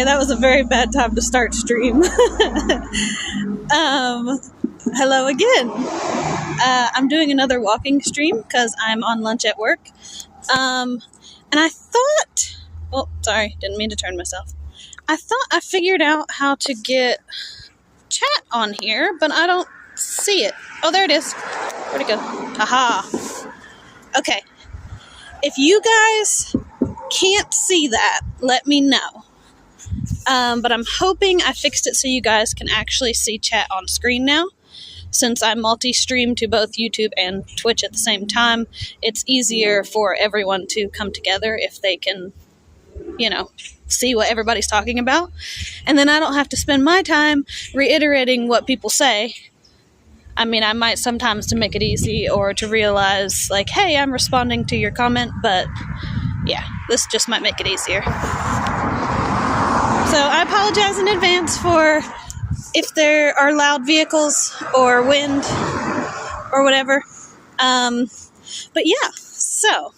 Okay, that was a very bad time to start stream. Hello again. I'm doing another walking stream because I'm on lunch at work. And I thought, oh, sorry, didn't mean to turn myself. I thought I figured out how to get chat on here, but I don't see it. Oh, there it is. Where'd it go? Haha. Okay. If you guys can't see that, let me know. But I'm hoping I fixed it so you guys can actually see chat on screen now. Since I multi-stream to both YouTube and Twitch at the same time, it's easier for everyone to come together if they can, see what everybody's talking about. And then I don't have to spend my time reiterating what people say. I mean, I might sometimes to make it easy or to realize, like, hey, I'm responding to your comment, but yeah, this just might make it easier. So I apologize in advance for if there are loud vehicles or wind or whatever. But yeah, so.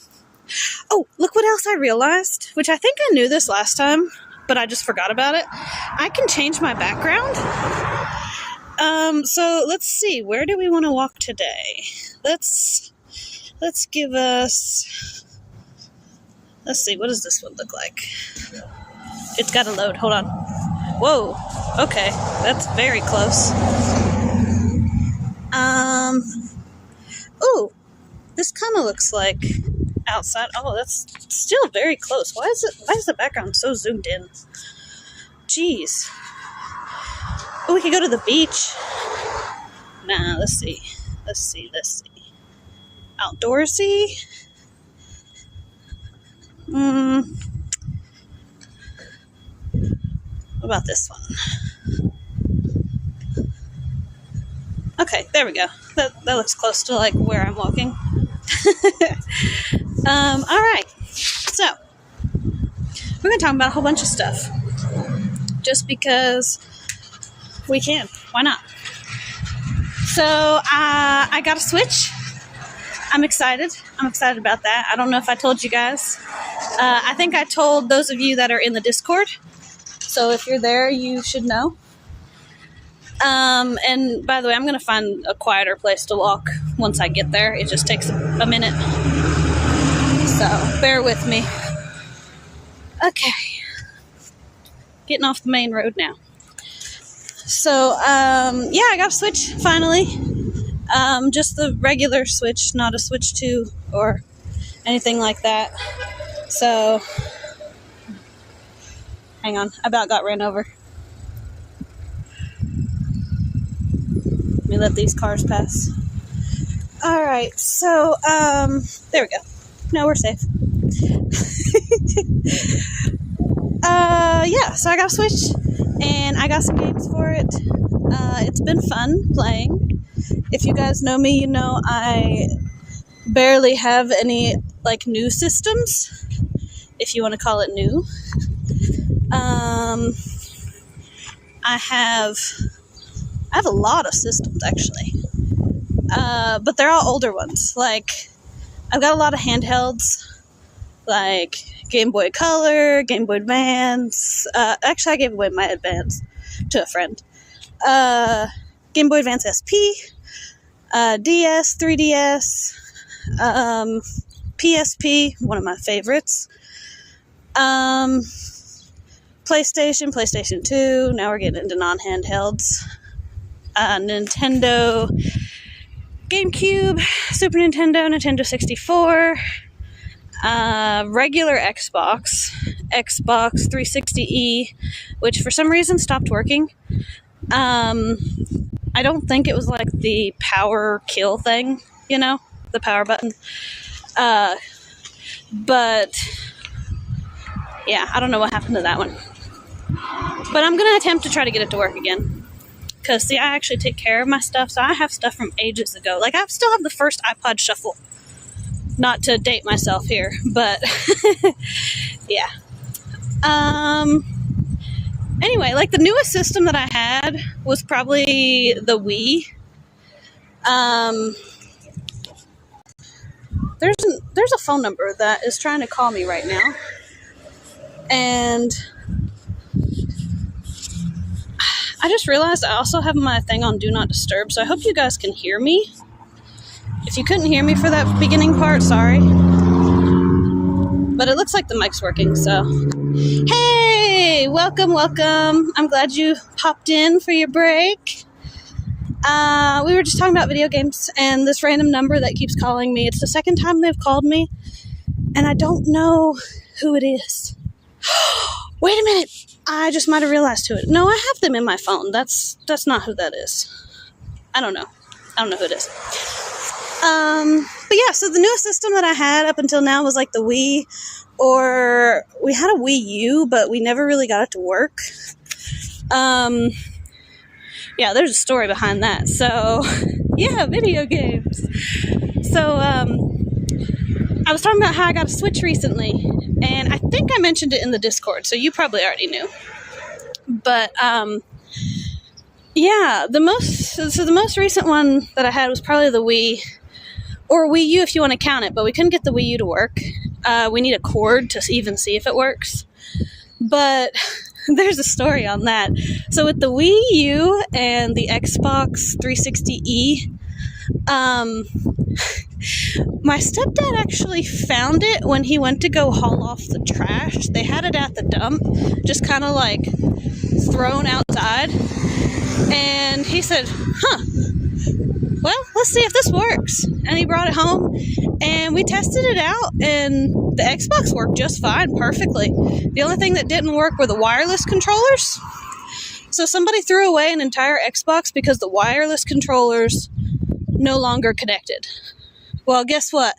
Oh, look what else I realized, which I think I knew this last time, but I just forgot about it. I can change my background. So let's see, where do we want to walk today? Let's give us, let's see, what does this one look like? It's got to load, hold on. Whoa, okay, that's very close. Ooh, this kind of looks like outside. Oh, that's still very close. Why is the background so zoomed in? Jeez. Oh, we could go to the beach. Nah, let's see. Outdoorsy? What about this one? Okay, there we go. That looks close to like where I'm walking. Alright. So, we're going to talk about a whole bunch of stuff. Just because we can. Why not? So, I got a Switch. I'm excited. I'm excited about that. I don't know if I told you guys. I think I told those of you that are in the Discord. So, if you're there, you should know. And by the way, I'm going to find a quieter place to walk once I get there. It just takes a minute. So, bear with me. Okay. Getting off the main road now. So, yeah, I got a Switch, finally. Just the regular Switch, not a Switch 2 or anything like that. So, hang on, I about got ran over. Let me let these cars pass. Alright, so, there we go. No, we're safe. Yeah, so I got a Switch, and I got some games for it. It's been fun playing. If you guys know me, you know I barely have any, like, new systems, if you want to call it new. I have a lot of systems, actually. But they're all older ones. Like, I've got a lot of handhelds, like Game Boy Color, Game Boy Advance. Actually, I gave away my Advance to a friend. Game Boy Advance SP, DS, 3DS, PSP, one of my favorites. PlayStation 2. Now we're getting into non-handhelds. Nintendo, GameCube, Super Nintendo, Nintendo 64, regular Xbox 360E, which for some reason stopped working. I don't think it was like the power kill thing, the power button. But yeah, I don't know what happened to that one. But I'm going to attempt to try to get it to work again. Because, see, I actually take care of my stuff, so I have stuff from ages ago. Like, I still have the first iPod Shuffle. Not to date myself here, but, yeah. Anyway, like, the newest system that I had was probably the Wii. There's a phone number that is trying to call me right now. And I just realized I also have my thing on Do Not Disturb, so I hope you guys can hear me. If you couldn't hear me for that beginning part, sorry. But it looks like the mic's working, so. Hey! Welcome. I'm glad you popped in for your break. We were just talking about video games, and this random number that keeps calling me. It's the second time they've called me, and I don't know who it is. Wait a minute! I just might have realized who it is. No, I have them in my phone. That's not who that is. I don't know who it is. But yeah, so the newest system that I had up until now was like the Wii, or we had a Wii U, but we never really got it to work. Yeah, there's a story behind that. So, yeah, video games. So, I was talking about how I got a Switch recently, and I think I mentioned it in the Discord, so you probably already knew. But, yeah, the most recent one that I had was probably the Wii, or Wii U if you want to count it, but we couldn't get the Wii U to work. We need a cord to even see if it works. But there's a story on that. So with the Wii U and the Xbox 360E, my stepdad actually found it when he went to go haul off the trash. They had it at the dump, just kind of like thrown outside. And he said, well, let's see if this works. And he brought it home, and we tested it out, and the Xbox worked just fine, perfectly. The only thing that didn't work were the wireless controllers. So somebody threw away an entire Xbox because the wireless controllers no longer connected. Well, guess what?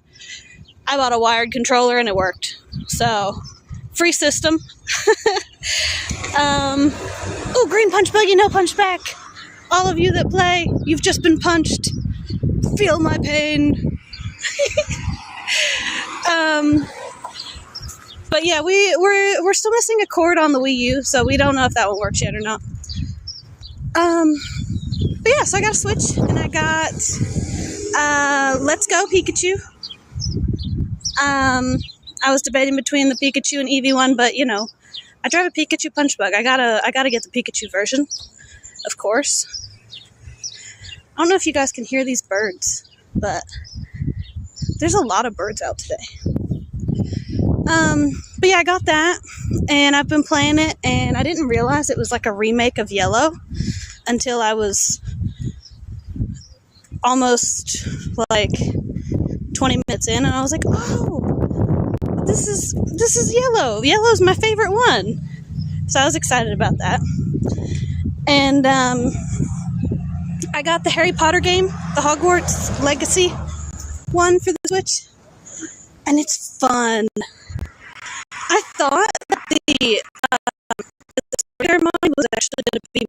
I bought a wired controller, and it worked. So, free system. Oh, green punch buggy, no punch back. All of you that play, you've just been punched. Feel my pain. But yeah, we're still missing a cord on the Wii U, so we don't know if that one works yet or not. But yeah, so I got a Switch, and I got Let's Go Pikachu. I was debating between the Pikachu and Eevee one, but I drive a Pikachu Punch Bug. I gotta get the Pikachu version, of course. I don't know if you guys can hear these birds, but there's a lot of birds out today. But yeah, I got that, and I've been playing it, and I didn't realize it was like a remake of Yellow until I was almost like 20 minutes in, and I was like, oh, this is Yellow. Yellow's my favorite one. So I was excited about that. And I got the Harry Potter game, the Hogwarts Legacy one for the Switch, and it's fun. I thought that the ceremony was actually going to be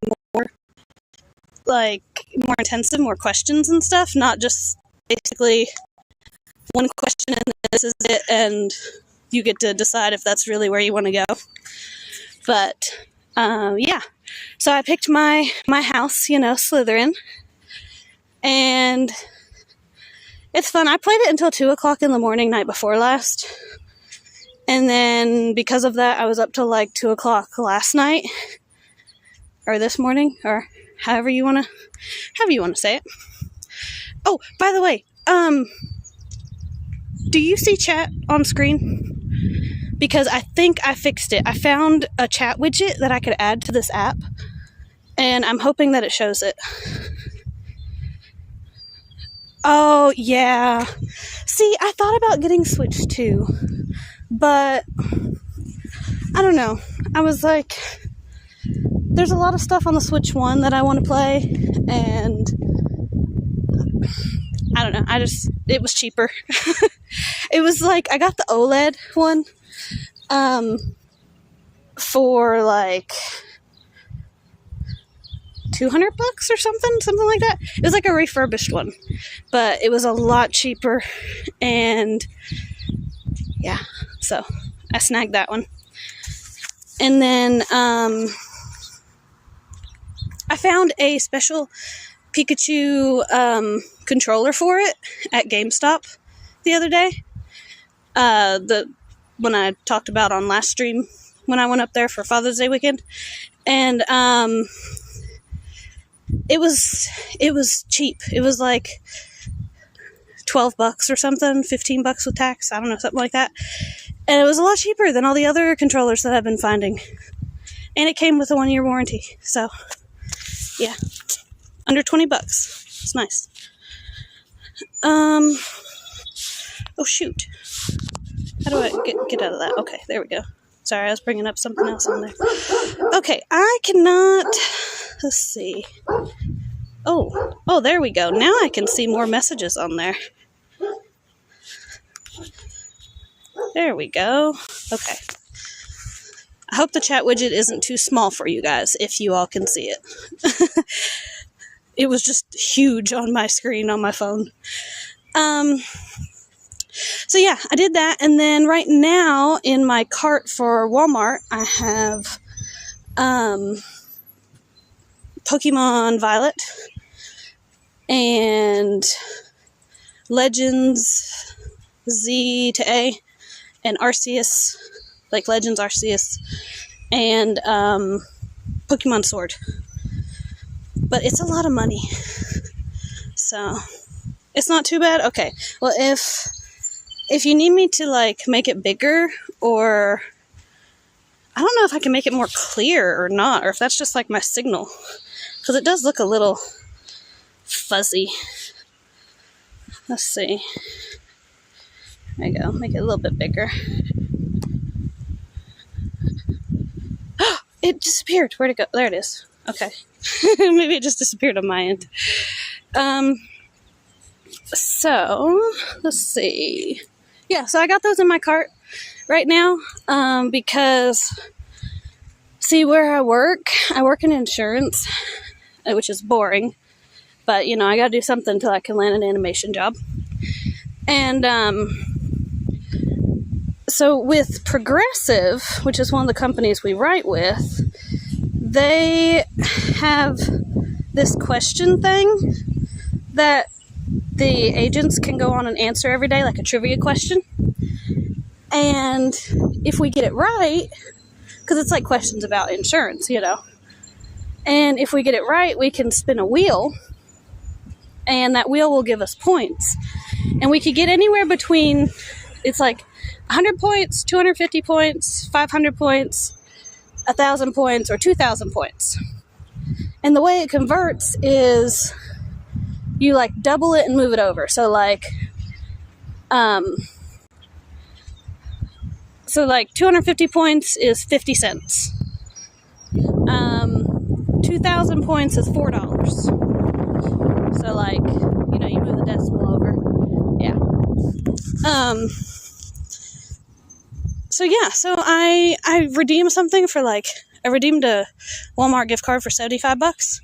more intensive, more questions and stuff, not just basically one question and this is it, and you get to decide if that's really where you want to go. But yeah, so I picked my house, Slytherin, and it's fun. I played it until 2 o'clock in the morning night before last, and then because of that I was up till like 2 o'clock last night, or this morning, or however you want to say it. Oh, by the way, do you see chat on screen? Because I think I fixed it. I found a chat widget that I could add to this app, and I'm hoping that it shows it. Oh, yeah. See, I thought about getting Switch too, but I don't know. I was like, there's a lot of stuff on the Switch 1 that I want to play, and I don't know. It was cheaper. It was like, I got the OLED one for like $200 or something like that. It was like a refurbished one, but it was a lot cheaper, and yeah, so I snagged that one. And then I found a special Pikachu controller for it at GameStop the other day. When I talked about on last stream when I went up there for Father's Day weekend. And it was cheap. It was like $12 or something, $15 with tax. I don't know, something like that. And it was a lot cheaper than all the other controllers that I've been finding. And it came with a 1-year warranty. So, yeah. Under $20. It's nice. Oh, shoot. How do I get out of that? Okay, there we go. Sorry, I was bringing up something else on there. Okay, I cannot... Let's see. Oh, there we go. Now I can see more messages on there. There we go. Okay. I hope the chat widget isn't too small for you guys, if you all can see it. It was just huge on my screen on my phone. So yeah, I did that, and then right now in my cart for Walmart, I have Pokemon Violet and Legends Z to A and Arceus, like Legends Arceus, and Pokemon Sword. But it's a lot of money, so it's not too bad. Okay, well, if you need me to like make it bigger, or I don't know if I can make it more clear or not, or if that's just like my signal, because it does look a little fuzzy. Let's see. There you go. Make it a little bit bigger. It disappeared. Where'd it go? There it is. Okay. Maybe it just disappeared on my end. So, let's see. Yeah, so I got those in my cart right now because, see, where I work in insurance, which is boring. But, you know, I gotta do something until I can land an animation job. And, so with Progressive, which is one of the companies we write with, they have this question thing that the agents can go on and answer every day, like a trivia question. And if we get it right, because it's like questions about insurance, you know. And if we get it right, we can spin a wheel, and that wheel will give us points. And we could get anywhere between, it's like 100 points, 250 points, 500 points, 1,000 points, or 2,000 points. And the way it converts is you like double it and move it over. So like 250 points is 50 cents. 2,000 points is $4. So like, you know, you move the decimal over. Yeah. So yeah, so I redeemed something for like, I redeemed a Walmart gift card for $75,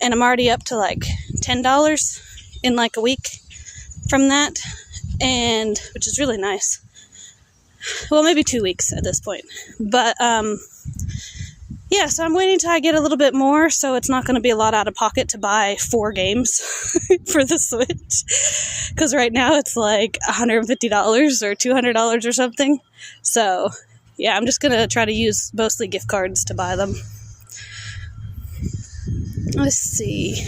and I'm already up to like $10 in like a week from that, and which is really nice. Well, maybe 2 weeks at this point, but yeah, so I'm waiting till I get a little bit more, so it's not going to be a lot out of pocket to buy 4 games for the Switch, because right now it's like $150 or $200 or something. So yeah, I'm just going to try to use mostly gift cards to buy them. Let's see.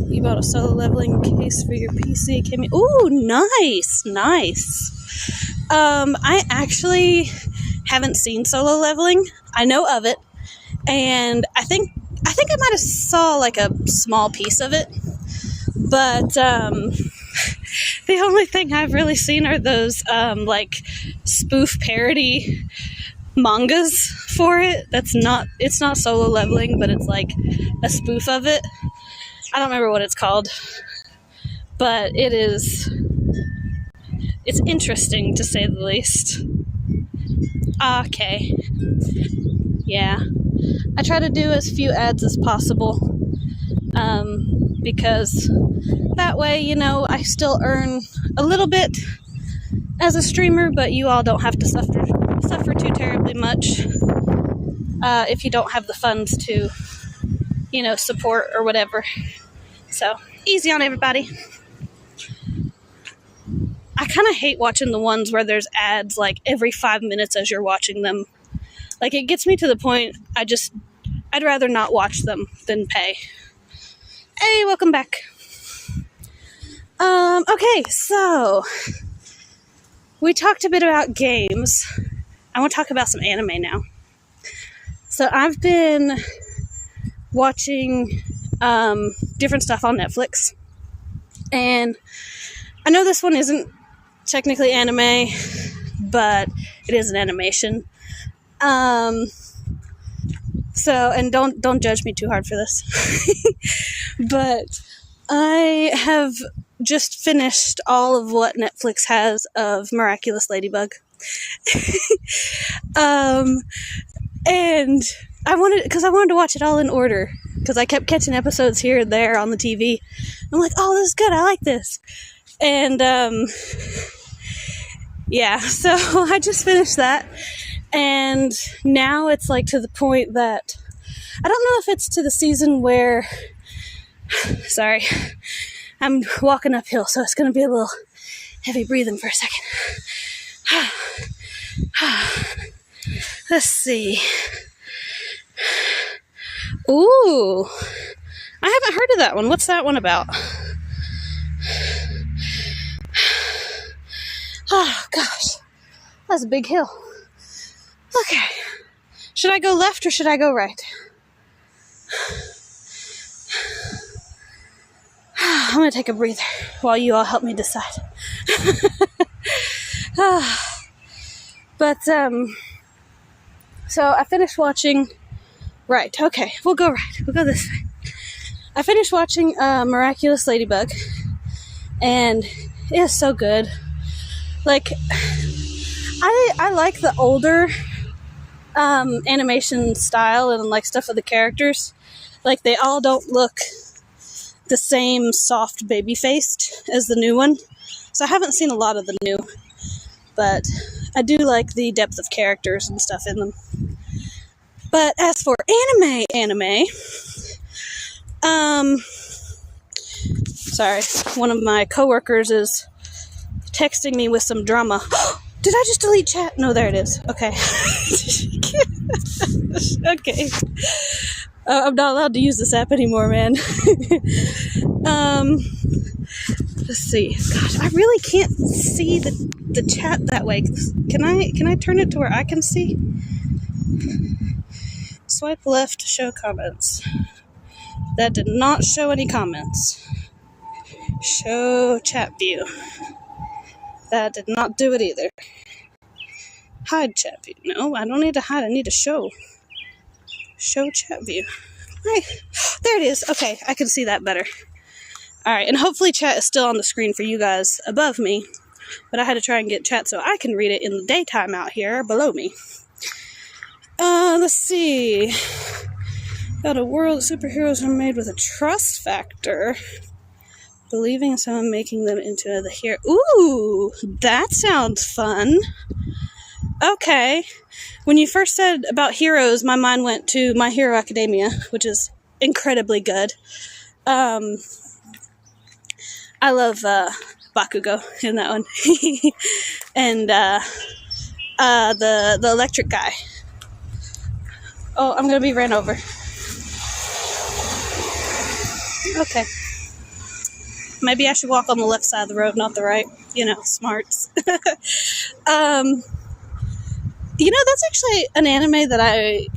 You bought a solo leveling case for your PC. Ooh, nice. I actually haven't seen solo leveling. I know of it, and I think I might have saw like a small piece of it, but the only thing I've really seen are those like spoof parody mangas for it. It's not solo leveling, but it's like a spoof of it. I don't remember what it's called, but it's interesting to say the least. Okay. Yeah. I try to do as few ads as possible, because that way, you know, I still earn a little bit as a streamer, but you all don't have to suffer too terribly much if you don't have the funds to, you know, support or whatever. So, easy on everybody. I kind of hate watching the ones where there's ads like every 5 minutes as you're watching them. Like, it gets me to the point I I'd rather not watch them than pay. Hey, welcome back. Okay, so we talked a bit about games. I want to talk about some anime now. So I've been watching different stuff on Netflix, and I know this one isn't technically anime, but it is an animation. So, and don't judge me too hard for this, but I have just finished all of what Netflix has of Miraculous Ladybug. And I wanted to watch it all in order, because I kept catching episodes here and there on the TV. I'm like, oh, this is good, I like this. And, yeah, so I just finished that, and now it's like to the point that, I don't know if it's to the season where, sorry, I'm walking uphill, so it's going to be a little heavy breathing for a second. Let's see. Ooh, I haven't heard of that one. What's that one about? Oh, gosh. That's a big hill. Okay. Should I go left or should I go right? I'm going to take a breather while you all help me decide. But, so I finished watching... Right, okay. We'll go right. We'll go this way. I finished watching Miraculous Ladybug, and it is so good. Like, I like the older animation style and like stuff of the characters. Like, they all don't look the same soft baby-faced as the new one. So I haven't seen a lot of the new, but I do like the depth of characters and stuff in them. But as for anime, sorry, one of my coworkers is texting me with some drama. Did I just delete chat? No, there it is. Okay. Okay. I'm not allowed to use this app anymore, man. Let's see. Gosh, I really can't see the chat that way. Can I turn it to where I can see? Swipe left to show comments. That did not show any comments. Show chat view. That did not do it either. Hide chat view. No, I don't need to hide. I need to show. Show chat view. Right. There it is. Okay, I can see that better. Alright, and hopefully chat is still on the screen for you guys above me. But I had to try and get chat so I can read it in the daytime out here below me. Let's see. Got a world, superheroes are made with a trust factor. Believing in someone, making them into the hero. Ooh, that sounds fun. Okay. When you first said about heroes, my mind went to My Hero Academia, which is incredibly good. I love Bakugo in that one. And the electric guy. Oh, I'm gonna be ran over. Okay. Maybe I should walk on the left side of the road, not the right. You know, smarts. You know, that's actually an anime that I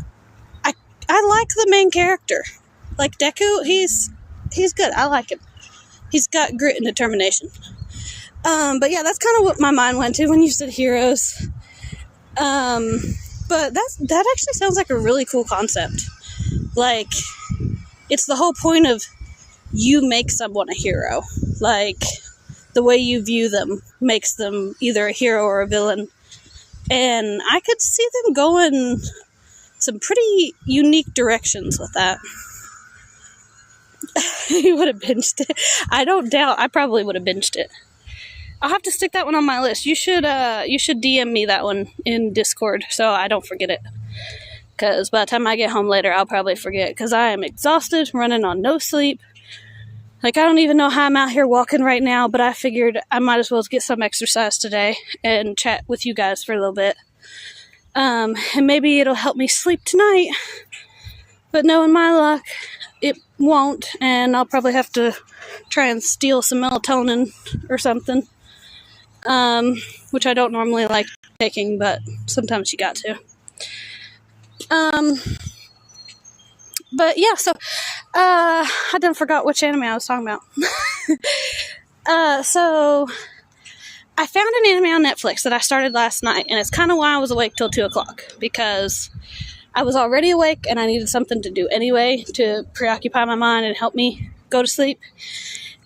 like the main character. Like Deku, he's good. I like him. He's got grit and determination. But yeah, that's kind of what my mind went to when you said heroes. But that actually sounds like a really cool concept. Like, it's the whole point of you make someone a hero. Like, the way you view them makes them either a hero or a villain. And I could see them going some pretty unique directions with that. You would have binged it. I don't doubt I probably would have binged it. I'll have to stick that one on my list. You should DM me that one in Discord so I don't forget it. Because by the time I get home later, I'll probably forget. Because I am exhausted, running on no sleep. Like, I don't even know how I'm out here walking right now, but I figured I might as well get some exercise today and chat with you guys for a little bit. And maybe it'll help me sleep tonight. But knowing my luck, it won't, and I'll probably have to try and steal some melatonin or something, which I don't normally like taking, but sometimes you got to. But yeah, so I done forgot which anime I was talking about. So I found an anime on Netflix that I started last night, and it's kind of why I was awake till 2 o'clock, because I was already awake and I needed something to do anyway to preoccupy my mind and help me go to sleep.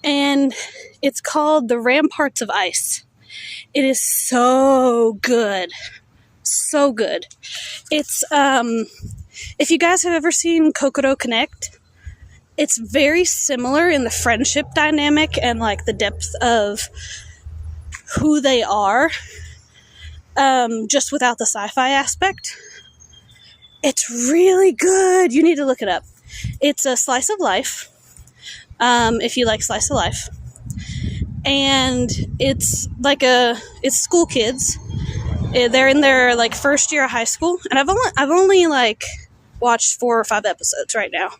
And it's called The Ramparts of Ice. It is so good. So good. It's, if you guys have ever seen Kokoro Connect, it's very similar in the friendship dynamic and like the depth of who they are, just without the sci-fi aspect. It's really good. You need to look it up. It's a slice of life, if you like slice of life. And it's like it's school kids. They're in their like first year of high school, and I've only like watched 4 or 5 episodes right now,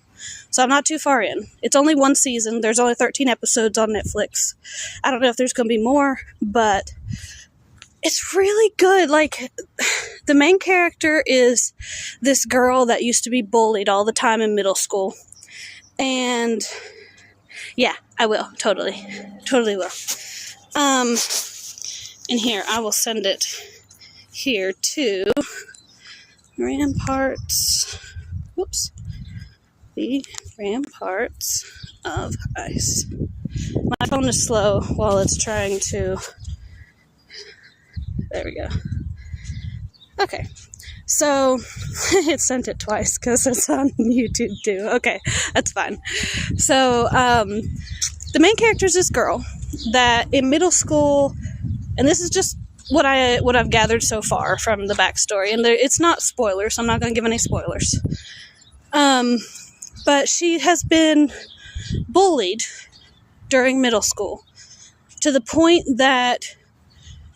so I'm not too far in. It's only one season. There's only 13 episodes on Netflix. I don't know if there's gonna be more, but it's really good. Like, the main character is this girl that used to be bullied all the time in middle school, and yeah, I will totally will. And here I will send it here to Ramparts. Whoops. The Ramparts of Ice. My phone is slow while it's trying to... There we go. Okay. So, it sent it twice because it's on YouTube too. Okay, that's fine. So, the main character is this girl that in middle school, and this is just what I've gathered so far from the backstory, and it's not spoilers, so I'm not going to give any spoilers. But she has been bullied during middle school to the point that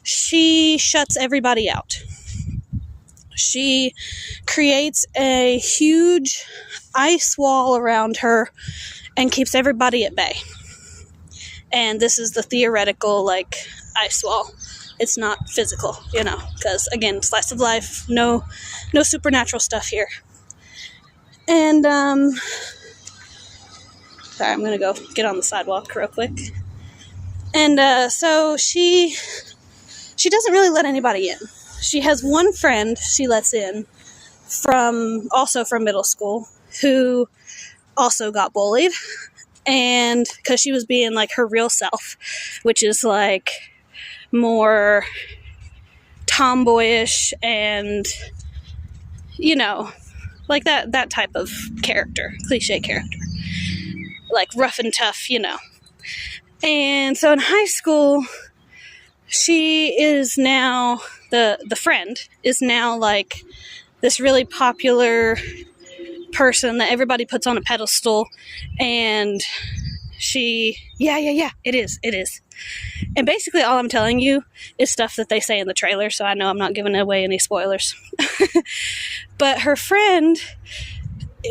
she shuts everybody out. She creates a huge ice wall around her and keeps everybody at bay. And this is the theoretical, like, ice wall. It's not physical, because, again, slice of life, no supernatural stuff here. And, sorry, I'm gonna go get on the sidewalk real quick. And, so she doesn't really let anybody in. She has one friend she lets in from middle school who also got bullied, and because she was being like her real self, which is like more tomboyish and like that type of character, cliche character, like rough and tough, And so in high school, she is now, the friend is now like this really popular person that everybody puts on a pedestal, and she, it is. And basically all I'm telling you is stuff that they say in the trailer, so I know I'm not giving away any spoilers. But her friend,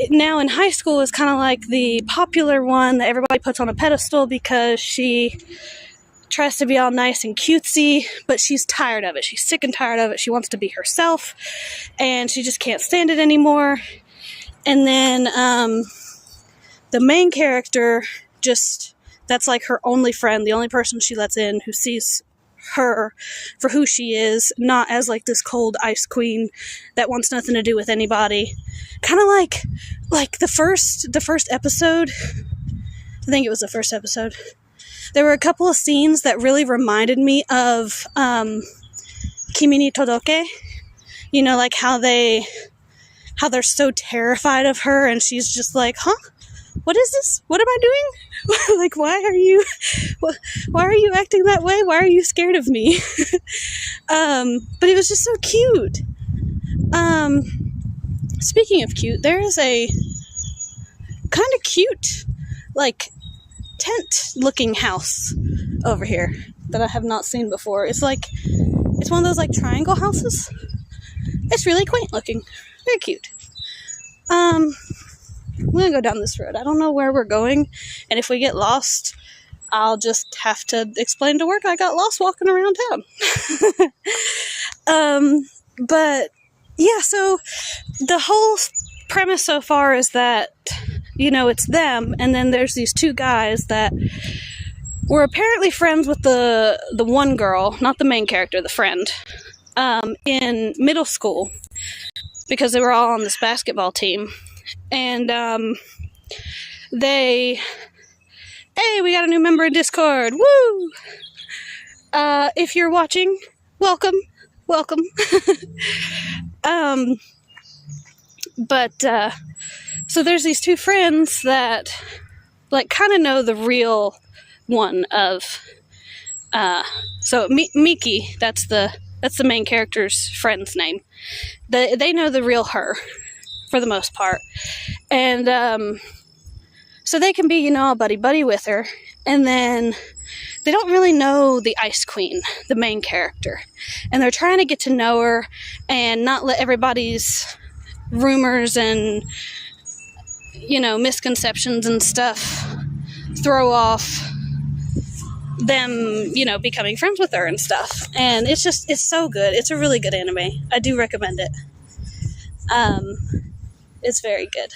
now in high school, is kind of like the popular one that everybody puts on a pedestal because she tries to be all nice and cutesy, but she's tired of it. She's sick and tired of it. She wants to be herself, and she just can't stand it anymore. And then the main character, that's like her only friend, the only person she lets in who sees her for who she is, not as like this cold ice queen that wants nothing to do with anybody. Kind of like the first episode, I think it was the first episode, there were a couple of scenes that really reminded me of Kimi ni Todoke. Like how they're so terrified of her, and she's just like, huh? What is this? What am I doing? Like, why are you acting that way? Why are you scared of me? But it was just so cute. Speaking of cute, there is a kind of cute, like, tent-looking house over here that I have not seen before. It's one of those, like, triangle houses. It's really quaint looking. Very cute. going to go down this road. I don't know where we're going, and if we get lost, I'll just have to explain to work I got lost walking around town. But yeah, so the whole premise so far is that, you know, it's them, and then there's these two guys that were apparently friends with the one girl, not the main character, the friend, in middle school, because they were all on this basketball team. And hey, we got a new member in Discord, woo! If you're watching, welcome. So there's these two friends that, like, kind of know the real one of, so Miki, that's the main character's friend's name. They know the real her, for the most part. And, so they can be, you know, buddy with her. And then they don't really know the Ice Queen, the main character. And they're trying to get to know her and not let everybody's rumors and, you know, misconceptions and stuff throw off them, you know, becoming friends with her and stuff. And it's so good. It's a really good anime. I do recommend it. It's very good.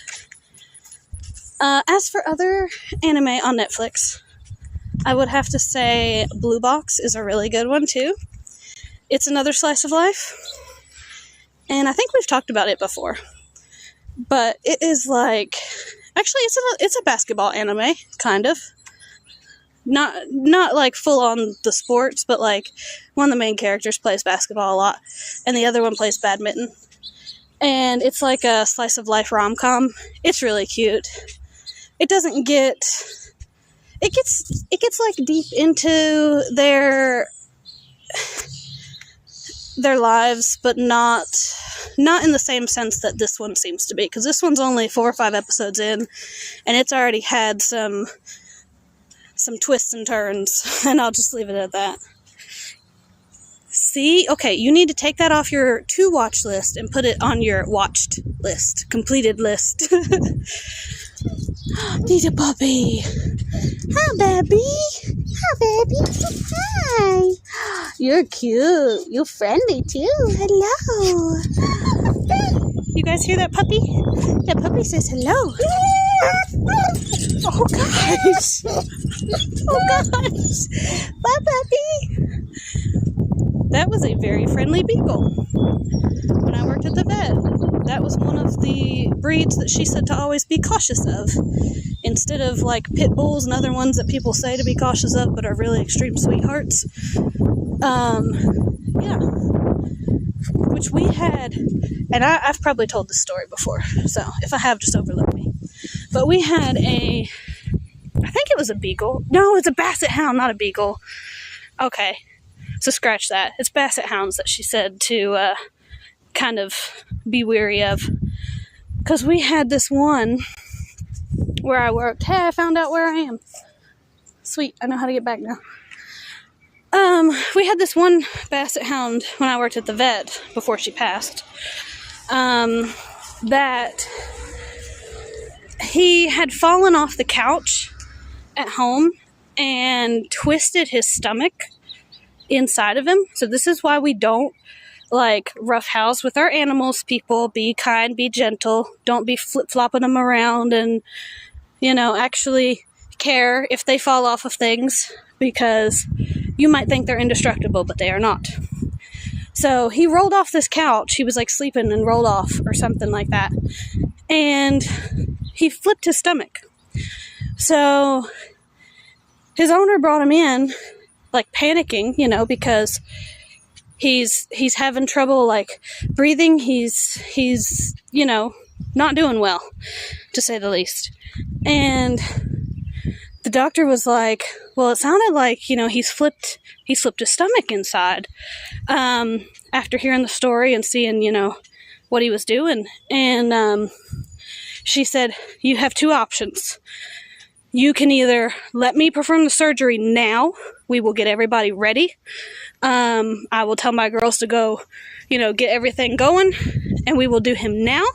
As for other anime on Netflix, I would have to say Blue Box is a really good one too. It's another slice of life, and I think we've talked about it before. But it is like, actually, it's a basketball anime, kind of. Not like full on the sports, but like one of the main characters plays basketball a lot, and the other one plays badminton. And it's like a slice of life rom-com. It's really cute. It doesn't get, it gets like deep into their lives, but not in the same sense that this one seems to be, because this one's only 4 or 5 episodes in, and it's already had some twists and turns, and I'll just leave it at that. See? Okay, you need to take that off your to-watch list and put it on your watched list, completed list. Need a puppy. Hi, baby. Hi. You're cute. You're friendly, too. Hello. You guys hear that puppy? That puppy says hello. Oh, gosh. Bye, puppy. That was a very friendly beagle. When I worked at the vet, that was one of the breeds that she said to always be cautious of. Instead of like pit bulls and other ones that people say to be cautious of but are really extreme sweethearts. Yeah. Which we had, and I've probably told this story before, so if I have, just overlook me. But we had I think it was a beagle. No, it's a basset hound, not a beagle. Okay. So scratch that. It's basset hounds that she said to kind of be weary of. Because we had this one where I worked. Hey, I found out where I am. Sweet, I know how to get back now. We had this one basset hound when I worked at the vet before she passed. That he had fallen off the couch at home and twisted his stomach inside of him. So this is why we don't like roughhouse with our animals, people. Be kind, be gentle. Don't be flip-flopping them around and, you know, actually care if they fall off of things, because you might think they're indestructible, but they are not. So he rolled off this couch. He was like sleeping and rolled off or something like that. And he flipped his stomach. So his owner brought him in, like panicking, you know, because he's having trouble like breathing. He's you know, not doing well, to say the least. And the doctor was like, well, it sounded like, you know, he's flipped his stomach inside, after hearing the story and seeing, you know, what he was doing. And she said, you have 2 options. You can either let me perform the surgery now. We will get everybody ready. I will tell my girls to go, you know, get everything going, and we will do him now.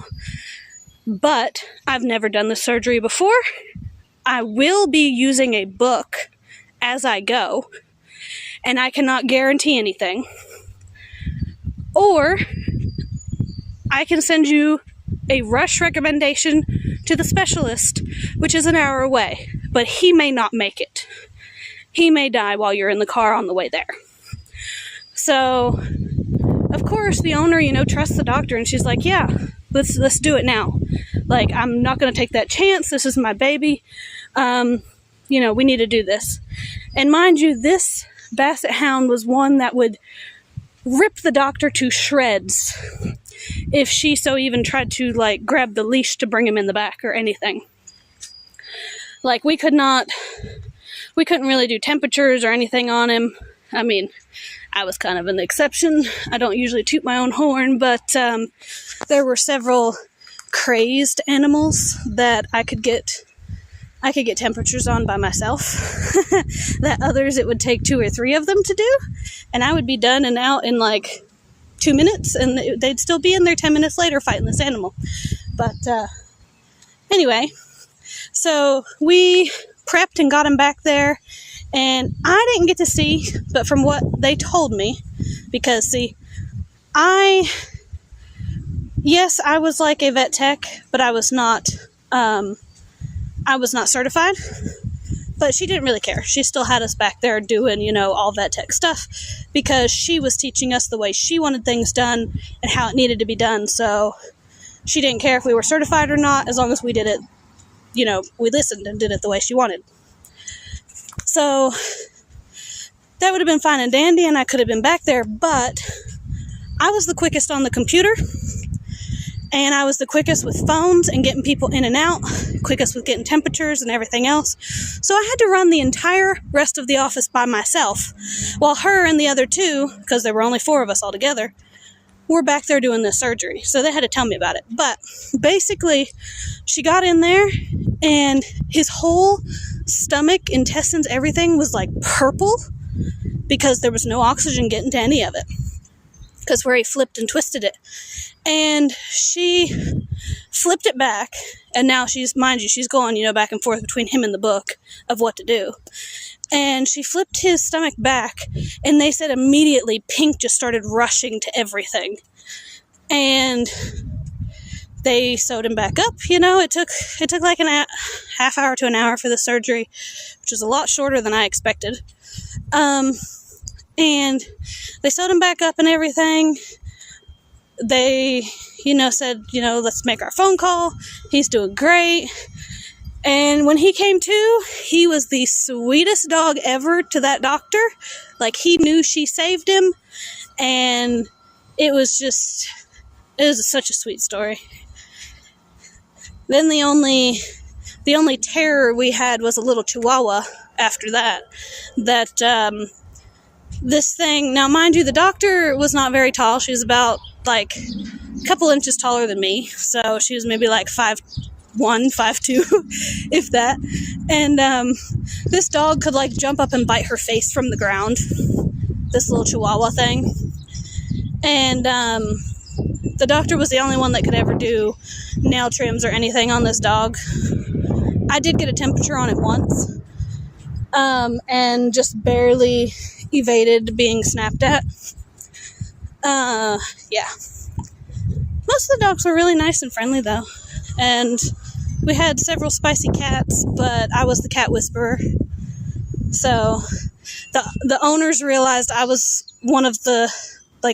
But I've never done the surgery before. I will be using a book as I go, and I cannot guarantee anything. Or I can send you a rush recommendation to the specialist, which is an hour away, but he may not make it. He may die while you're in the car on the way there. So, of course, the owner, trusts the doctor, and she's like, yeah, let's do it now. Like, I'm not going to take that chance. This is my baby. We need to do this. And mind you, this basset hound was one that would rip the doctor to shreds if she so even tried to, grab the leash to bring him in the back or anything. Like, we couldn't really do temperatures or anything on him. I mean, I was kind of an exception. I don't usually toot my own horn, but there were several crazed animals that I could get temperatures on by myself that others it would take 2 or 3 of them to do, and I would be done and out in 2 minutes, and they'd still be in there 10 minutes later fighting this animal. But anyway, so we prepped and got him back there, and I didn't get to see, but from what they told me, because see, I was like a vet tech, but I was not certified, but she didn't really care. She still had us back there doing, all vet tech stuff, because she was teaching us the way she wanted things done and how it needed to be done. So she didn't care if we were certified or not, as long as we did it, we listened and did it the way she wanted. So that would have been fine and dandy, and I could have been back there, but I was the quickest on the computer, and I was the quickest with phones and getting people in and out, quickest with getting temperatures and everything else. So I had to run the entire rest of the office by myself, while her and the other 2, because there were only 4 of us all together, were back there doing this surgery. So they had to tell me about it. But basically, she got in there, and his whole stomach, intestines, everything was purple, because there was no oxygen getting to any of it, because where he flipped and twisted it. And she flipped it back, and now she's going, back and forth between him and the book of what to do. And she flipped his stomach back, and they said immediately pink just started rushing to everything. And they sewed him back up. It took like a half hour to an hour for the surgery, which was a lot shorter than I expected. And they sewed him back up and everything. They, said, let's make our phone call. He's doing great. And when he came to, he was the sweetest dog ever to that doctor. He knew she saved him. And it was such a sweet story. Then the only terror we had was a little chihuahua after that. This thing, now mind you, the doctor was not very tall. She was about a couple inches taller than me. So she was maybe 5'1", 5'2", if that. And this dog could jump up and bite her face from the ground. This little chihuahua thing. And the doctor was the only one that could ever do nail trims or anything on this dog. I did get a temperature on it once, and just barely evaded being snapped at. Yeah. Most of the dogs were really nice and friendly, though. And we had several spicy cats, but I was the cat whisperer. So the owners realized I was one of the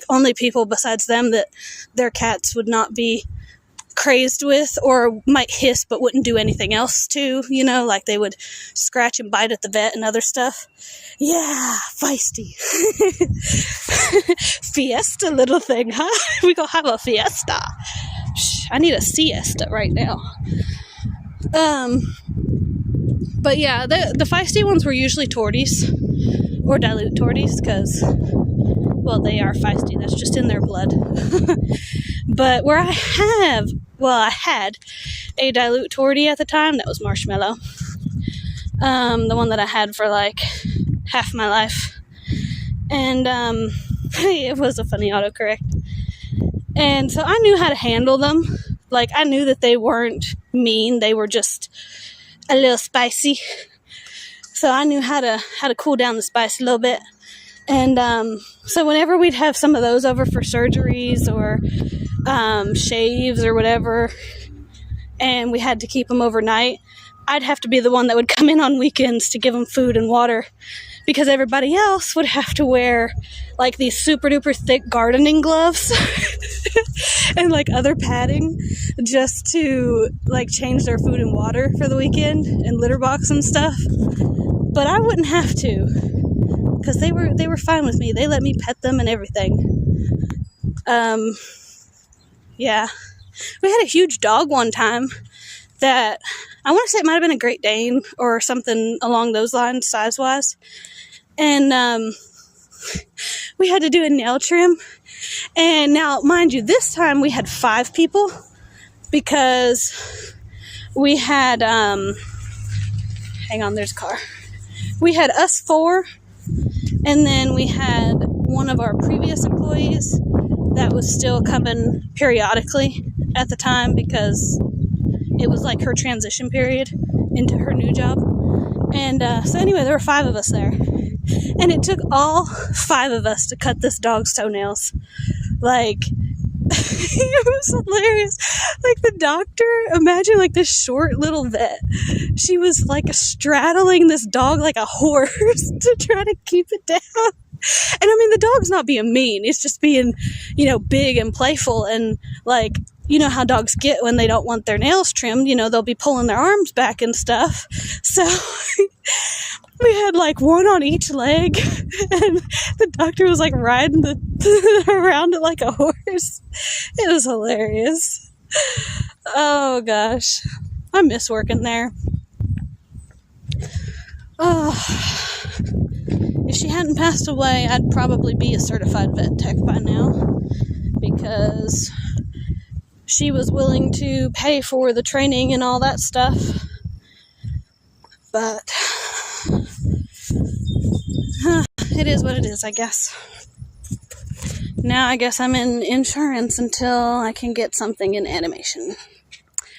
only people besides them that their cats would not be crazed with, or might hiss but wouldn't do anything else to, they would scratch and bite at the vet and other stuff. Yeah, feisty. Fiesta little thing, huh? We gonna have a fiesta. I need a siesta right now. But yeah, the feisty ones were usually torties or dilute torties, because they are feisty. That's just in their blood. But where I had a dilute tortie at the time, that was Marshmallow. The one that I had for half my life. And it was a funny autocorrect. And so I knew how to handle them, Like, I knew that they weren't mean. They were just a little spicy. So I knew how to cool down the spice a little bit. And so whenever we'd have some of those over for surgeries or shaves or whatever, and we had to keep them overnight, I'd have to be the one that would come in on weekends to give them food and water, because everybody else would have to wear like these super duper thick gardening gloves and like other padding just to like change their food and water for the weekend and litter box and stuff. But I wouldn't have to, because they were fine with me. They let me pet them and everything. Yeah. We had a huge dog one time that I want to say it might have been a Great Dane or something along those lines, size-wise. And we had to do a nail trim. And now, mind you, this time we had 5 people, because we had, hang on, there's a car. We had us 4, and then we had one of our previous employees that was still coming periodically at the time, because it was like her transition period into her new job. And so anyway, there were 5 of us there. And it took all 5 of us to cut this dog's toenails. Like, it was hilarious. Like, the doctor, imagine like this short little vet. She was like straddling this dog like a horse to try to keep it down. And I mean, the dog's not being mean. It's just being, big and playful. And like, you know how dogs get when they don't want their nails trimmed. They'll be pulling their arms back and stuff. So we had like one on each leg, and the doctor was like riding around it like a horse. It was hilarious. Oh gosh, I miss working there. Oh, if she hadn't passed away, I'd probably be a certified vet tech by now, because she was willing to pay for the training and all that stuff. But it is what it is, I guess. Now I guess I'm in insurance until I can get something in animation,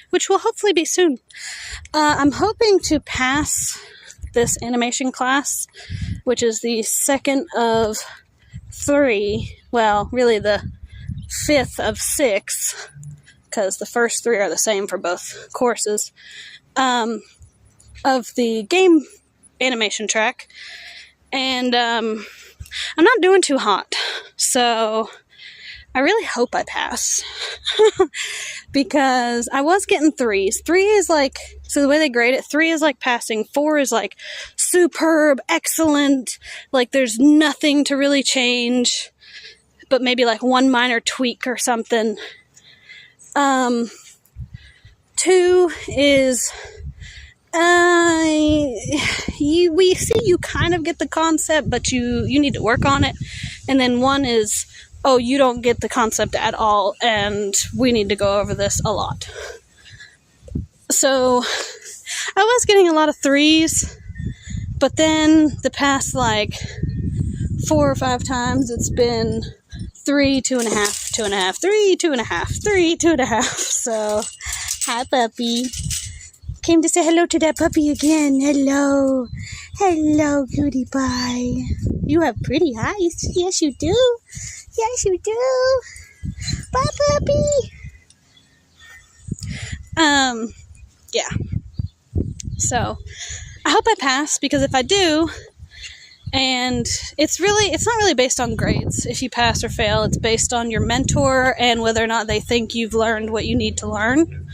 which will hopefully be soon. I'm hoping to pass this animation class, which is the second of 3, well, really the 5th of 6, because the first 3 are the same for both courses, of the game animation track. And I'm not doing too hot, so I really hope I pass. Because I was getting 3s. 3 is like, so the way they grade it, 3 is like passing, 4 is like superb, excellent, like there's nothing to really change, but maybe like one minor tweak or something. 2 is, we see you kind of get the concept, but you need to work on it. And then 1 is, oh, you don't get the concept at all, and we need to go over this a lot. So I was getting a lot of 3s, but then the past like 4 or 5 times it's been 3, 2.5, 2.5, 3, 2.5, 3, 2.5. So, hi puppy. Came to say hello to that puppy again. Hello. Hello, cutie pie. You have pretty eyes. Yes, you do. Yes, you do. Bye, puppy. Yeah. So, I hope I pass, because if I do, and it's not really based on grades, if you pass or fail. It's based on your mentor and whether or not they think you've learned what you need to learn.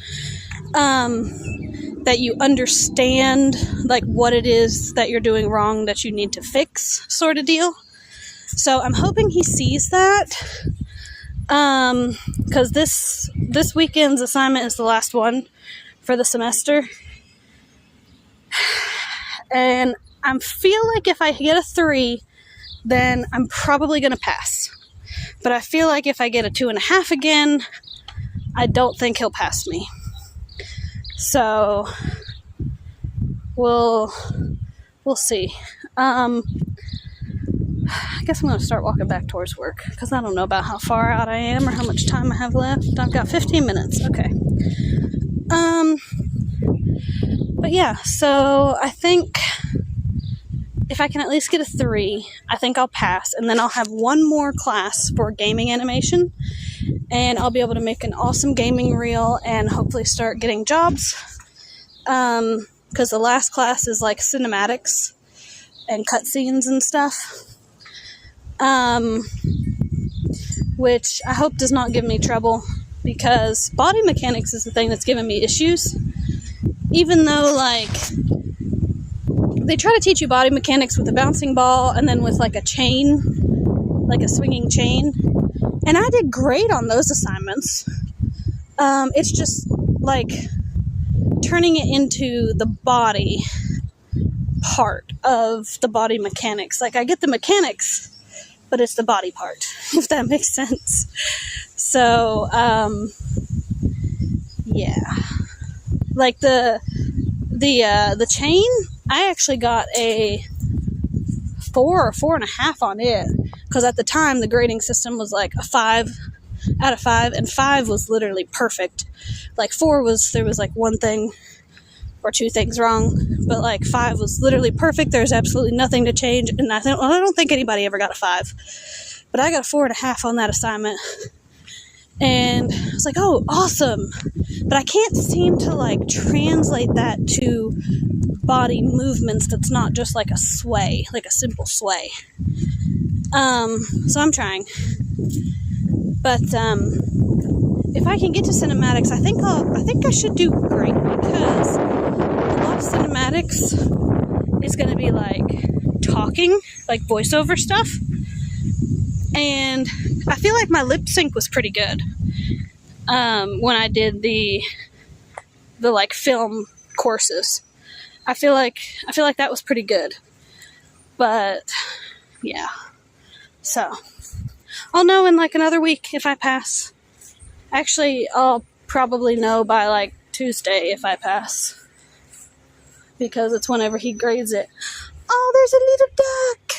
That you understand, like, what it is that you're doing wrong that you need to fix, sort of deal. So I'm hoping he sees that, because this weekend's assignment is the last one for the semester. And I feel like if I get a 3, then I'm probably going to pass. But I feel like if I get a 2.5 again, I don't think he'll pass me. So we'll see. guess I'm going to start walking back towards work, because I don't know about how far out I am or how much time I have left. I've got 15 minutes. Okay. But yeah, so I think if I can at least get a 3, I think I'll pass, and then I'll have one more class for gaming animation, and I'll be able to make an awesome gaming reel and hopefully start getting jobs, because the last class is like cinematics and cutscenes and stuff, which I hope does not give me trouble, because body mechanics is the thing that's giving me issues. Even though, like, they try to teach you body mechanics with a bouncing ball and then with, like, a chain, like a swinging chain. And I did great on those assignments. It's just, like, turning it into the body part of the body mechanics. Like, I get the mechanics, but it's the body part, if that makes sense. So, yeah. Like, the chain, I actually got a 4 or 4.5 on it, because at the time the grading system was like a 5 out of 5, and 5 was literally perfect. Like 4 was, there was like one thing or 2 things wrong, but like 5 was literally perfect. There's absolutely nothing to change, and I don't think anybody ever got a 5, but I got a 4.5 on that assignment. And I was like, oh, awesome. But I can't seem to, like, translate that to body movements that's not just like a sway, like a simple sway. So I'm trying. But if I can get to cinematics, I think I should do great, because a lot of cinematics is going to be like talking, like voiceover stuff. And I feel like my lip sync was pretty good when I did the like film courses. I feel like that was pretty good. But yeah. So I'll know in like another week if I pass. Actually, I'll probably know by like Tuesday if I pass, because it's whenever he grades it. Oh, there's a little duck.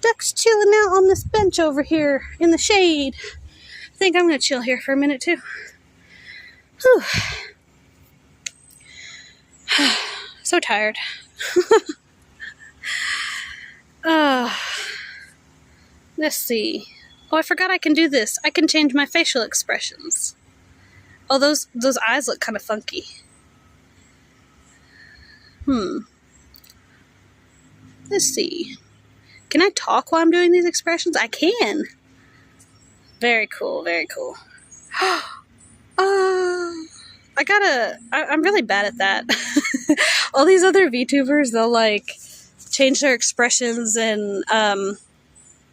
Duck's chilling out on this bench over here in the shade. I think I'm going to chill here for a minute too. Whew. So tired. Let's see. Oh, I forgot I can do this. I can change my facial expressions. Oh, those eyes look kind of funky. Let's see. Can I talk while I'm doing these expressions? I can. Very cool, very cool. I'm really bad at that. All these other VTubers, they'll like change their expressions, and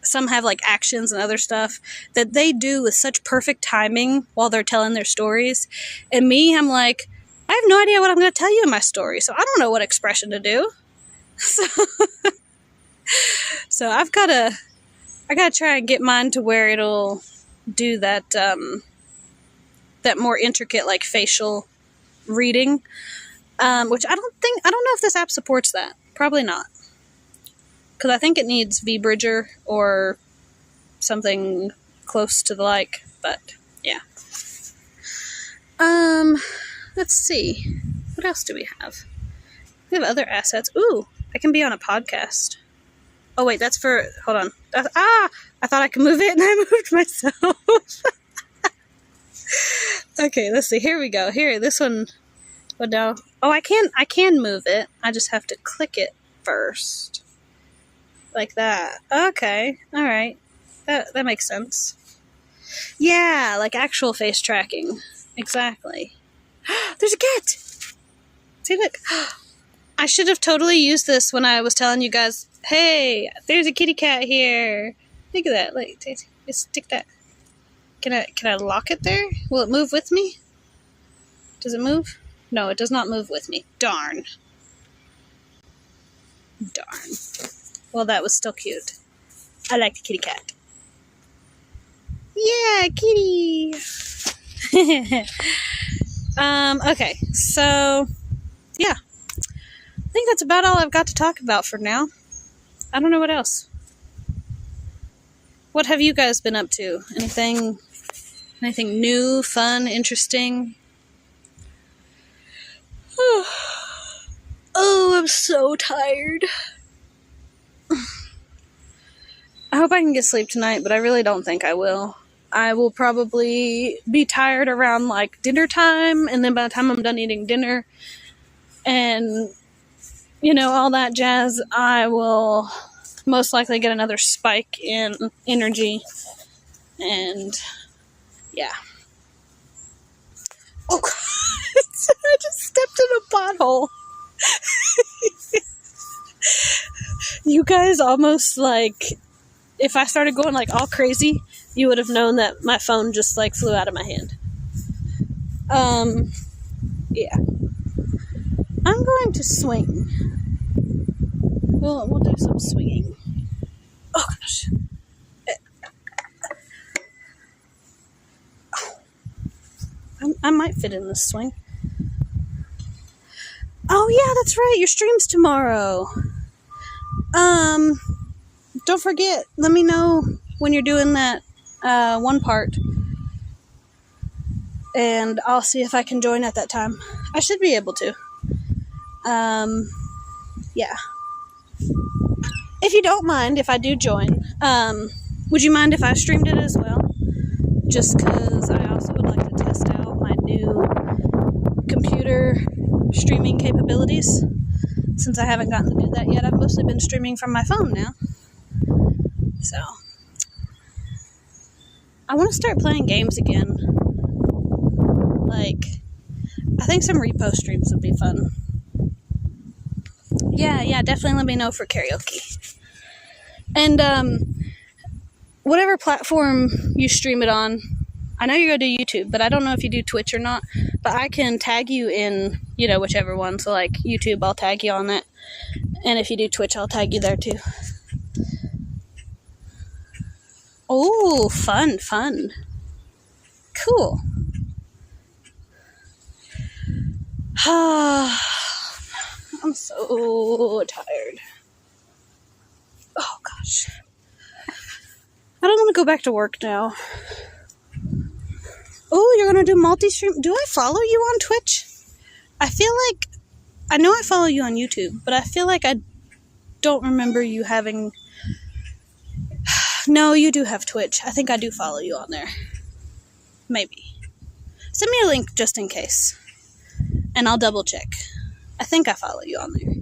some have like actions and other stuff that they do with such perfect timing while they're telling their stories. And me, I'm like, I have no idea what I'm going to tell you in my story, so I don't know what expression to do. So I gotta try and get mine to where it'll do that that more intricate like facial reading, which I don't know if this app supports that. Probably not, because I think it needs VBridger or something close to the like. But yeah. Let's see, what else do we have? We have other assets. Ooh, I can be on a podcast. Oh, wait, that's for... Hold on. I thought I could move it, and I moved myself. Okay, let's see. Here we go. Here, this one... Oh, no. Oh, I can move it. I just have to click it first. Like that. Okay. All right. That makes sense. Yeah, like actual face tracking. Exactly. There's a cat! See, look. I should have totally used this when I was telling you guys, hey, there's a kitty cat here. Look at that. Like, just stick that. Can I lock it there? Will it move with me? Does it move? No, it does not move with me. Darn. Well, that was still cute. I like the kitty cat. Yeah, kitty. Okay, so, yeah. I think that's about all I've got to talk about for now. I don't know what else. What have you guys been up to? Anything new, fun, interesting? Oh, I'm so tired. I hope I can get sleep tonight, but I really don't think I will. I will probably be tired around like dinner time, and then by the time I'm done eating dinner and, you know, all that jazz, I will most likely get another spike in energy. And yeah. Oh, God. I just stepped in a pothole. You guys almost like, if I started going like all crazy, you would have known that my phone just like flew out of my hand. Yeah. I'm going to swing. We'll do some swinging. Oh gosh. I might fit in this swing. Oh yeah, that's right. Your stream's tomorrow. Don't forget. Let me know when you're doing that one part, and I'll see if I can join at that time. I should be able to. Yeah. If you don't mind, if I do join, would you mind if I streamed it as well? Just because I also would like to test out my new computer streaming capabilities. Since I haven't gotten to do that yet, I've mostly been streaming from my phone now. So, I want to start playing games again. Like, I think some repo streams would be fun. Yeah, definitely let me know for karaoke. And, whatever platform you stream it on, I know you're going to do YouTube, but I don't know if you do Twitch or not, but I can tag you in, you know, whichever one. So, like, YouTube, I'll tag you on that. And if you do Twitch, I'll tag you there, too. Oh, fun. Cool. I'm so tired. Oh, gosh. I don't want to go back to work now. Oh, you're going to do multi-stream? Do I follow you on Twitch? I feel like... I know I follow you on YouTube, but I feel like I don't remember you having... No, you do have Twitch. I think I do follow you on there. Maybe. Send me a link just in case. And I'll double check. I think I follow you on there.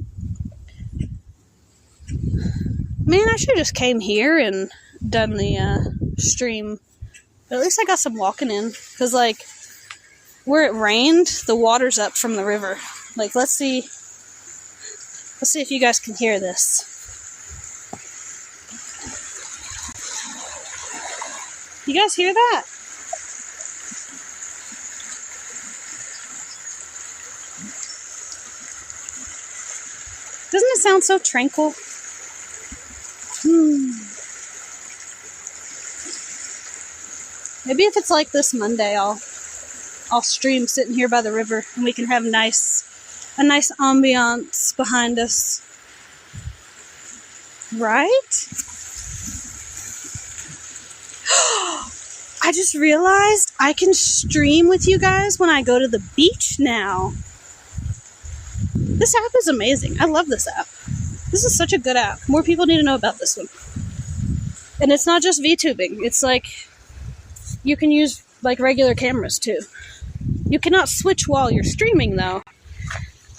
Man, I should have just came here and done the stream. But at least I got some walking in. Because, like, where it rained, the water's up from the river. Like, let's see if you guys can hear this. You guys hear that? Doesn't it sound so tranquil? Maybe if it's like this Monday, I'll stream sitting here by the river, and we can have a nice ambiance behind us. Right? I just realized I can stream with you guys when I go to the beach now. This app is amazing. I love this app. This is such a good app. More people need to know about this one. And it's not just VTubing. It's like, you can use like regular cameras too. You cannot switch while you're streaming though.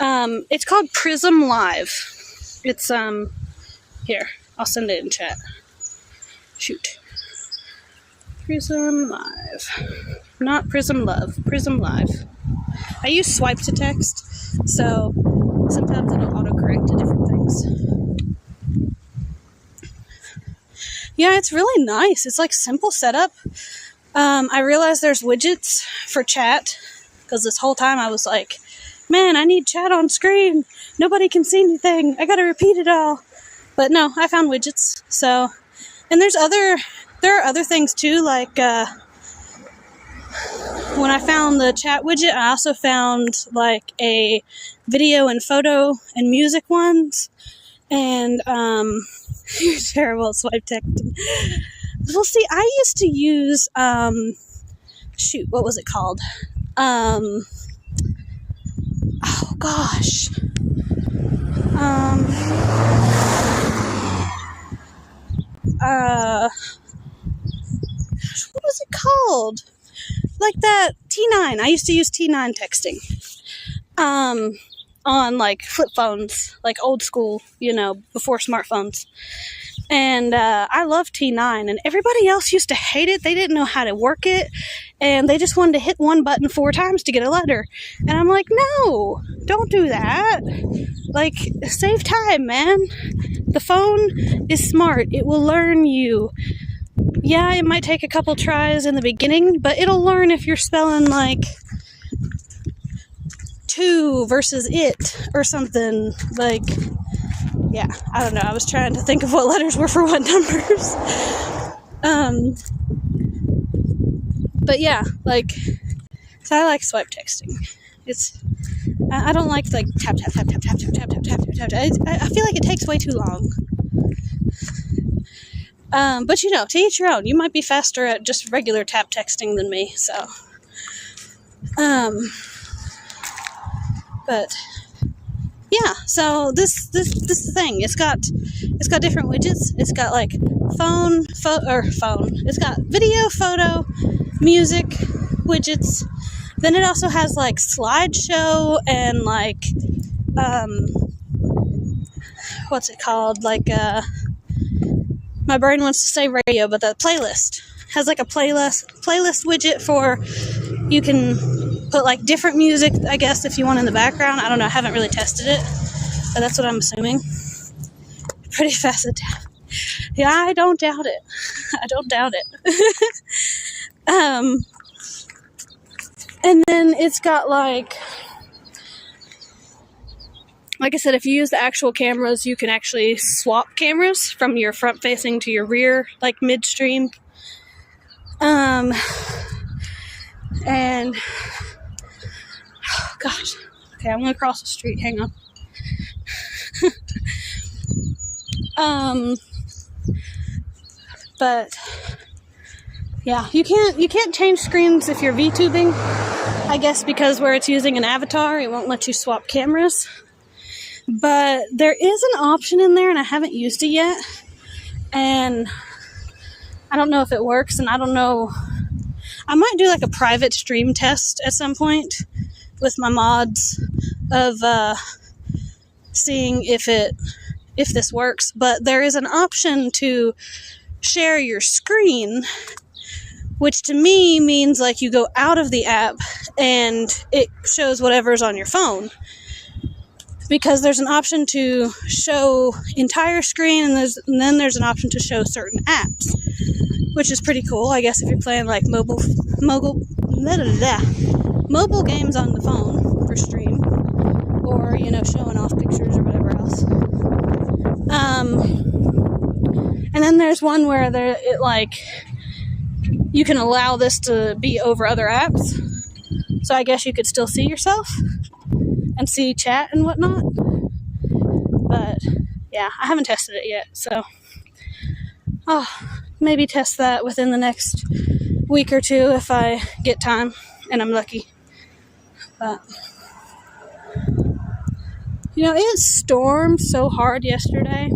It's called Prism Live. It's, here, I'll send it in chat. Shoot. Prism Live. Not Prism Love. Prism Live. I use swipe to text, so sometimes it'll autocorrect to different things. Yeah, it's really nice. It's like simple setup. I realized there's widgets for chat, because this whole time I was like, man, I need chat on screen. Nobody can see anything. I gotta repeat it all. But no, I found widgets. So, and there are other things too, like, when I found the chat widget, I also found like a video and photo and music ones. And, you're terrible at swipe texting. Well, see, I used to use, what was it called? Oh gosh. What was it called? Like that T9. I used to use T9 texting. On like flip phones, like old school, before smartphones. And I love T9, and everybody else used to hate it. They didn't know how to work it, and they just wanted to hit one button 4 times to get a letter. And I'm like, no, don't do that. Like, save time, man. The phone is smart. It will learn you. Yeah, it might take a couple tries in the beginning, but it'll learn if you're spelling like 2 versus it or something. Like, yeah, I don't know. I was trying to think of what letters were for what numbers. But yeah, like, so I like swipe texting. I don't like tap, tap, tap, tap, tap, tap, tap, tap, tap, tap, tap. I feel like it takes way too long. But to each your own. You might be faster at just regular tap texting than me, so. But yeah, so this thing, it's got different widgets. It's got like phone. It's got video, photo, music widgets. Then it also has like slideshow and like what's it called? Like my brain wants to say radio, but the playlist has like a playlist widget for you can put like different music, I guess, if you want in the background. I don't know. I haven't really tested it, but that's what I'm assuming. Pretty fast at tap. Yeah, I don't doubt it. I don't doubt it. And then it's got like I said, if you use the actual cameras, you can actually swap cameras from your front facing to your rear, like midstream. And oh gosh, okay, I'm gonna cross the street. Hang on. But yeah, you can't change screens if you're VTubing, I guess, because where it's using an avatar, it won't let you swap cameras. But there is an option in there, and I haven't used it yet, and I don't know if it works, and I don't know. I might do like a private stream test at some point with my mods of seeing if this works. But there is an option to share your screen, which to me means like you go out of the app and it shows whatever's on your phone. Because there's an option to show entire screen, and then there's an option to show certain apps, which is pretty cool, I guess, if you're playing like mobile games on the phone for stream, or showing off pictures or whatever else. And then there's one where you can allow this to be over other apps, so I guess you could still see yourself and see chat and whatnot. But yeah, I haven't tested it yet, so I'll maybe test that within the next week or two if I get time and I'm lucky. But it stormed so hard yesterday,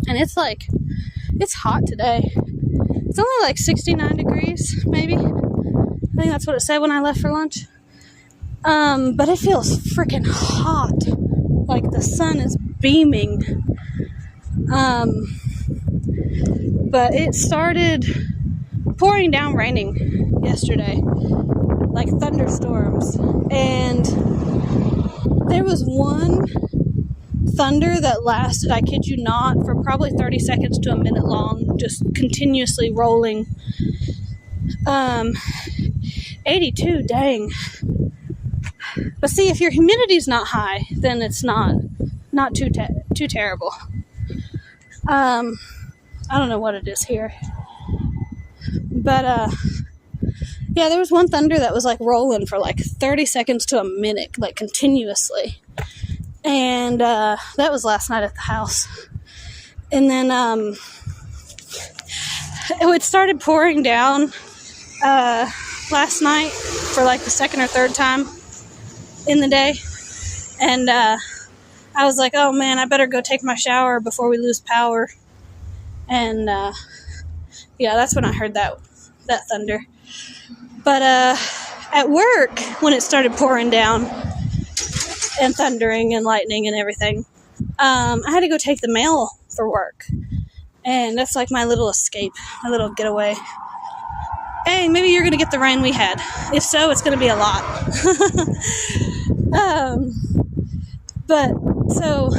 and it's hot today. It's only like 69 degrees, maybe. I think that's what it said when I left for lunch. But it feels freaking hot. Like the sun is beaming. But it started pouring down raining yesterday. Like thunderstorms. And there was one thunder that lasted, I kid you not, for probably 30 seconds to a minute long, just continuously rolling. 82, dang. But see, if your humidity's not high, then it's not too terrible. I don't know what it is here. But, yeah, there was one thunder that was, like, rolling for, like, 30 seconds to a minute, like, continuously. And, that was last night at the house. And then, it started pouring down last night for like the second or third time in the day. And I was like, oh man, I better go take my shower before we lose power. And yeah, that's when I heard that thunder. But at work, when it started pouring down and thundering and lightning and everything, I had to go take the mail for work. And that's like my little escape, my little getaway. Hey, maybe you're going to get the rain we had. If so, it's going to be a lot. But so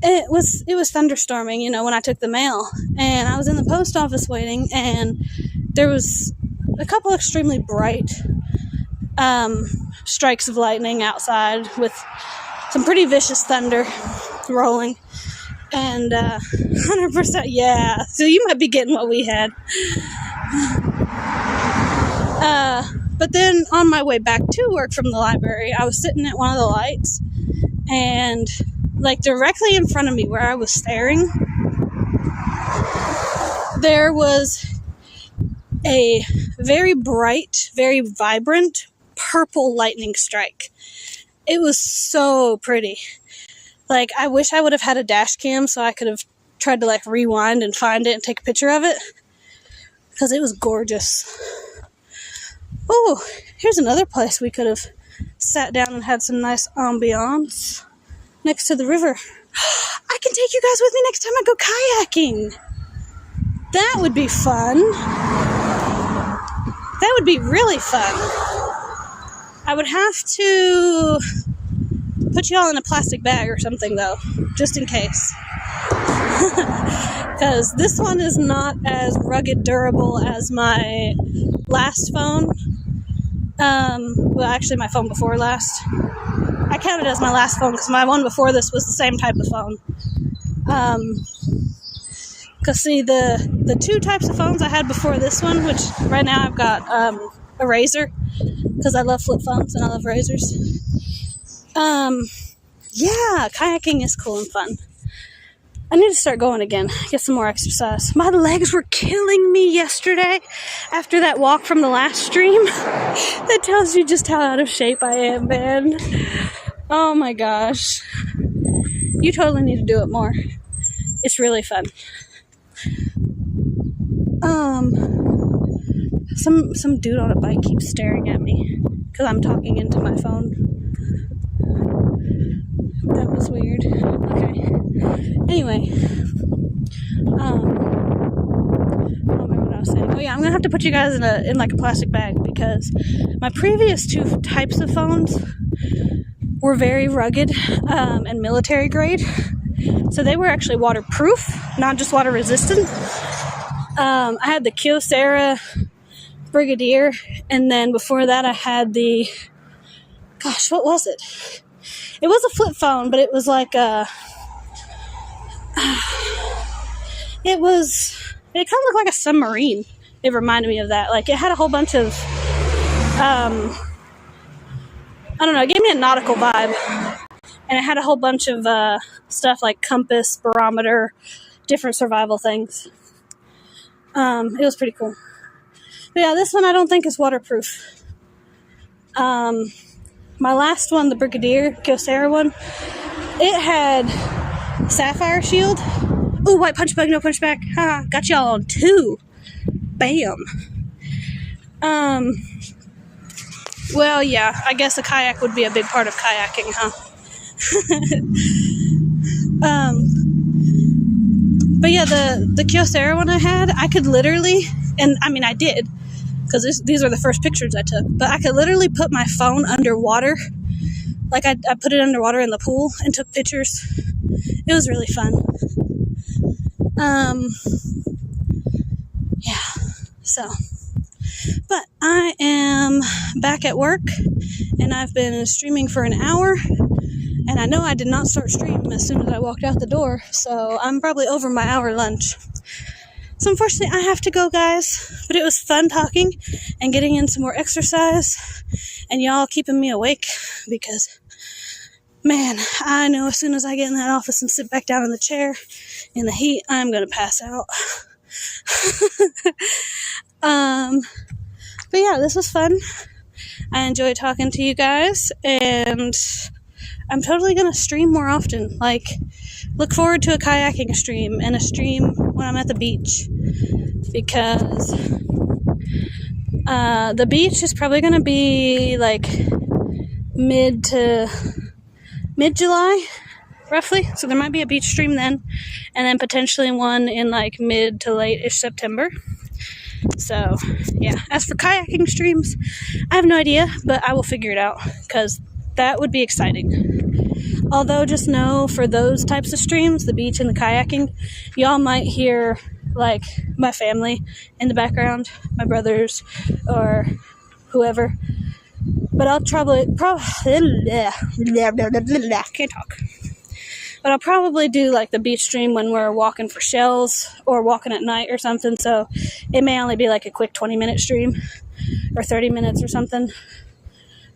it was thunderstorming, you know, when I took the mail. And I was in the post office waiting, and there was a couple extremely bright strikes of lightning outside with some pretty vicious thunder rolling. And 100%, yeah. So you might be getting what we had. But then on my way back to work from the library, I was sitting at one of the lights, and like directly in front of me where I was staring, there was a very bright, very vibrant purple lightning strike. It was so pretty. Like, I wish I would have had a dash cam so I could have tried to like rewind and find it and take a picture of it, because it was gorgeous. Oh, here's another place we could have sat down and had some nice ambiance next to the river. I can take you guys with me next time I go kayaking. That would be fun. That would be really fun. I would have to put you all in a plastic bag or something, though, just in case. Because this one is not as rugged durable as my last phone. Well, actually, my phone before last. I count it as my last phone because my one before this was the same type of phone. Because, see, the two types of phones I had before this one, which right now I've got a Razor, because I love flip phones and I love Razors. Yeah, kayaking is cool and fun. I need to start going again, get some more exercise. My legs were killing me yesterday after that walk from the last stream. That tells you just how out of shape I am, man. Oh my gosh. You totally need to do it more. It's really fun. Some dude on a bike keeps staring at me because I'm talking into my phone. That was weird. Okay. Anyway. I don't remember what I was saying. Oh yeah, I'm gonna have to put you guys in like a plastic bag, because my previous two types of phones were very rugged and military grade. So they were actually waterproof, not just water resistant. I had the Kyocera Brigadier, and then before that I had the, gosh, what was it? It was a flip phone, but it was like it kind of looked like a submarine. It reminded me of that. Like, it had a whole bunch of, I don't know, it gave me a nautical vibe. And it had a whole bunch of stuff like compass, barometer, different survival things. It was pretty cool. But yeah, this one I don't think is waterproof. My last one, the Brigadier, Kyocera one, it had sapphire shield. Ooh, white punch bug, no punch back. Ha, got y'all on two. Bam. Well, yeah, I guess a kayak would be a big part of kayaking, huh? But yeah, the Kyocera one I had, I could literally, and I mean I did, because these were the first pictures I took, but I could literally put my phone underwater. Like, I put it underwater in the pool and took pictures. It was really fun. Yeah, so, but I am back at work, and I've been streaming for an hour, and I know I did not start streaming as soon as I walked out the door, so I'm probably over my hour lunch. So unfortunately, I have to go, guys, but it was fun talking and getting in some more exercise, and y'all keeping me awake, because, man, I know as soon as I get in that office and sit back down in the chair in the heat, I'm going to pass out. But yeah, this was fun. I enjoyed talking to you guys, and I'm totally gonna stream more often. Like, look forward to a kayaking stream and a stream when I'm at the beach, because the beach is probably gonna be like mid-July, roughly. So there might be a beach stream then, and then potentially one in like mid to late-ish September. So yeah, as for kayaking streams, I have no idea, but I will figure it out, because that would be exciting. Although, just know, for those types of streams, the beach and the kayaking, y'all might hear like my family in the background, my brothers or whoever. But I'll can't talk. But I'll probably do like the beach stream when we're walking for shells or walking at night or something. So it may only be like a quick 20-minute stream or 30 minutes or something.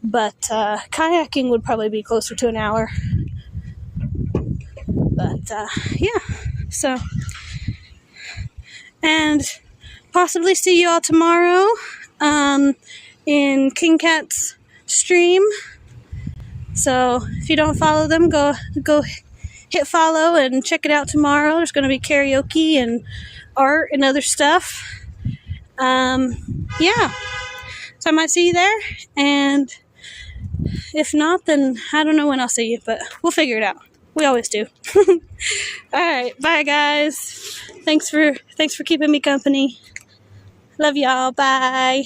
But kayaking would probably be closer to an hour. But yeah, so, and possibly see you all tomorrow in King Cat's stream. So if you don't follow them, go hit follow and check it out tomorrow. There's going to be karaoke and art and other stuff. Yeah, so I might see you there, and if not, then I don't know when I'll see you, but we'll figure it out. We always do. Alright, bye guys. Thanks for keeping me company. Love y'all. Bye.